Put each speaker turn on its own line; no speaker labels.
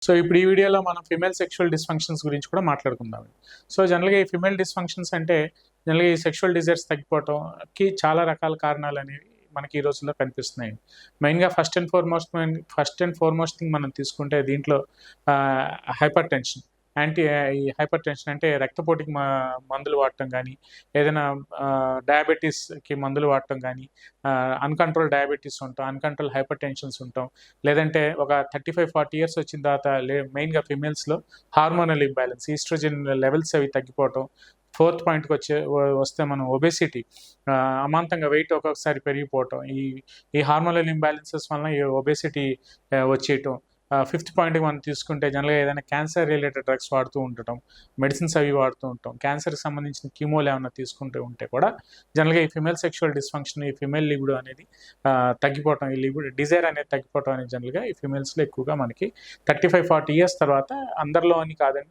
So ఇప్పుడు ఈ వీడియోలో మనం ఫిమేల్ సెక్షువల్ డిస్ఫంక్షన్స్ గురించి కూడా మాట్లాడుకుందాం. సో జనరల్గా ఈ ఫిమేల్ డిస్ఫంక్షన్స్ అంటే జనరల్గా ఈ సెక్షువల్ డిజైర్స్ తగ్గిపోవటంకి చాలా రకాల కారణాలు అనేవి మనకి ఈ రోజుల్లో కనిపిస్తున్నాయి. మెయిన్గా ఫస్ట్ అండ్ ఫార్మోస్ట్ థింగ్ మనం తీసుకుంటే దీంట్లో హైపర్ టెన్షన్, ఈ హైపర్ టెన్షన్ అంటే రక్తపోటుకి మందులు వాడటం కానీ, ఏదైనా డయాబెటీస్కి మందులు వాడటం కానీ, అన్కంట్రోల్ డయాబెటీస్ ఉంటాం, అన్కంట్రోల్ హైపర్ టెన్షన్స్ ఉంటాం, లేదంటే ఒక 35-40 ఇయర్స్ వచ్చిన తర్వాత మెయిన్గా ఫిమేల్స్లో హార్మోనల్ ఇంబ్యాలెన్స్, ఈస్ట్రోజన్ లెవెల్స్ అవి తగ్గిపోవటం. ఫోర్త్ పాయింట్కి వస్తే మనం ఒబేసిటీ, అమాంతంగా వెయిట్ ఒక్కొక్కసారి పెరిగిపోవటం, ఈ హార్మోనల్ ఇంబ్యాలెన్సెస్ వలన ఈ ఒబేసిటీ వచ్చేయటం. ఫిఫ్త్ పాయింట్ మనం తీసుకుంటే జనరల్గా ఏదైనా క్యాన్సర్ రిలేటెడ్ డ్రగ్స్ వాడుతూ ఉండటం, మెడిసిన్స్ అవి వాడుతూ ఉంటాం, క్యాన్సర్కి సంబంధించిన కీమోలు ఏమైనా తీసుకుంటూ ఉంటే కూడా జనరల్గా ఈ ఫిమేల్ సెక్షువల్ డిస్ఫంక్షన్, ఈ ఫిమేల్ లిబిడో అనేది తగ్గిపోవటం, ఈ లిబిడో డిజైర్ అనేది తగ్గిపోవటం అనేది జనరల్గా ఈ ఫిమేల్స్లో ఎక్కువగా మనకి 35-40 ఇయర్స్ తర్వాత, అందరిలో అని కాదండి,